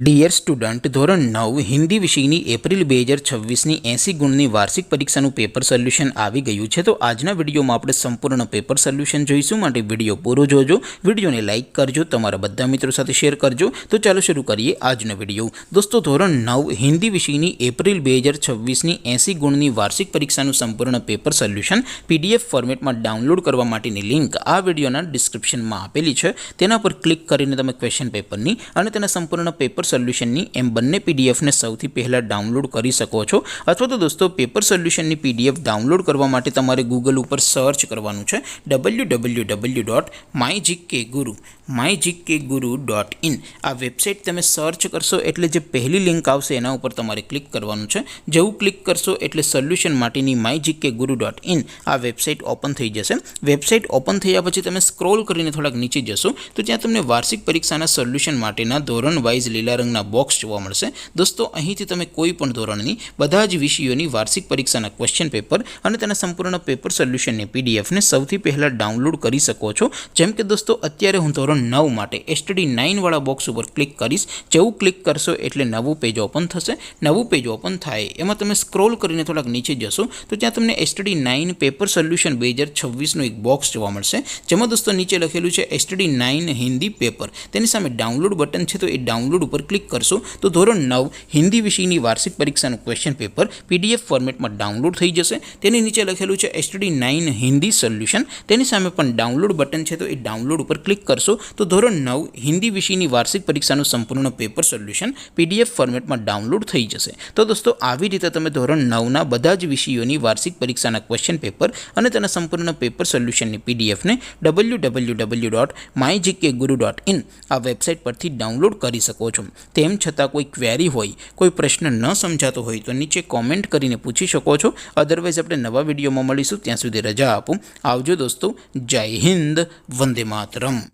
Dear student, ધોરણ 9 હિન્દી વિષયની April 2026ની 80 ગુણની વાર્ષિક પરીક્ષાનું પેપર સોલ્યુશન આવી ગયું છે। તો આજના વિડીયોમાં આપણે સંપૂર્ણ પેપર સોલ્યુશન જોઈશું, માટે વિડીયો પૂરો જોજો, વિડીયોને લાઇક કરજો, તમારા બધા મિત્રો સાથે શેર કરજો। તો ચાલો શરૂ કરીએ આજનો વિડીયો। દોસ્તો, ધોરણ 9 હિન્દી વિષયની એપ્રિલ 2026ની 80 ગુણની વાર્ષિક પરીક્ષાનું સંપૂર્ણ પેપર સોલ્યુશન PDF ફોર્મેટમાં ડાઉનલોડ કરવા માટેની લિંક આ વિડીયોના ડિસ્ક્રિપ્શનમાં આપેલી છે। તેના પર ક્લિક કરીને તમે ક્વેશ્ચન પેપરની અને તેના સંપૂર્ણ પેપર સોલ્યુશનની એમ બંને પીડીએફને સૌથી પહેલાં ડાઉનલોડ કરી શકો છો। અથવા તો દોસ્તો, પેપર સોલ્યુશનની PDF ડાઉનલોડ કરવા માટે તમારે ગૂગલ ઉપર સર્ચ કરવાનું છે www.mygkguru.in। આ વેબસાઇટ તમે સર્ચ કરશો એટલે જે પહેલી લિંક આવશે એના ઉપર તમારે ક્લિક કરવાનું છે। જેવું ક્લિક કરશો એટલે સોલ્યુશન માટેની mygkguru.in આ વેબસાઇટ ઓપન થઈ જશે। વેબસાઇટ ઓપન થયા પછી તમે સ્ક્રોલ કરીને થોડાક નીચે જશો તો ત્યાં તમને વાર્ષિક પરીક્ષાના સોલ્યુશન માટેના ધોરણ વાઇઝ લીલા રંગના બોક્સ જોવા મળશે। દોસ્તો, અહીંથી તમે કોઈ પણ ધોરણની બધા જ વિષયોની વાર્ષિક પરીક્ષાના ક્વેશ્ચન પેપર અને તેના સંપૂર્ણ પેપર સોલ્યુશનની પીડીએફને સૌથી પહેલાં ડાઉનલોડ કરી શકો છો। જેમ કે દોસ્તો, અત્યારે હું ધોરણ 9 માટે STD9 વાળા બોક્સ ઉપર ક્લિક કરીશ। જેવું ક્લિક કરશો એટલે નવું પેજ ઓપન થશે। નવું પેજ ઓપન થાય એમાં તમે સ્ક્રોલ કરીને થોડાક નીચે જશો તો ત્યાં તમને STD9 પેપર સોલ્યુશન 2026નું એક બોક્સ જોવા મળશે, જેમાં દોસ્તો નીચે લખેલું છે STD9 હિન્દી પેપર। તેની સામે ડાઉનલોડ બટન છે, તો એ ડાઉનલોડ ઉપર ક્લિક કરશો તો ધોરણ 9 હિન્દી વિષયની વાર્ષિક પરીક્ષાનું ક્વેશ્ચન પેપર PDF ફોર્મેટમાં ડાઉનલોડ થઈ જશે। તેની નીચે લખેલું છે STD9 હિન્દી સોલ્યુશન, તેની સામે પણ ડાઉનલોડ બટન છે, તો એ ડાઉનલોડ ઉપર ક્લિક કરશો તો ધોરણ 9 હિન્દી વિષયની વાર્ષિક પરીક્ષાનું સંપૂર્ણ પેપર સોલ્યુશન PDF ફોર્મેટમાં ડાઉનલોડ થઈ જશે। તો દોસ્તો, આવી રીતે તમે ધોરણ 9ના બધા જ વિષયોની વાર્ષિક પરીક્ષાના ક્વેશ્ચન પેપર અને તેના સંપૂર્ણ પેપર સોલ્યુશનની PDFને www.mygkguru.in આ વેબસાઇટ પરથી ડાઉનલોડ કરી શકો છો। તેમ છતાં કોઈ ક્વેરી હોય, કોઈ પ્રશ્ન ન સમજાતો હોય તો નીચે કોમેન્ટ કરીને પૂછી શકો છો। અદરવાઇઝ આપણે નવા વિડીયોમાં મળીશું, ત્યાં સુધી રજા આપો। આવજો દોસ્તો, જય હિન્દ, વંદે માતરમ।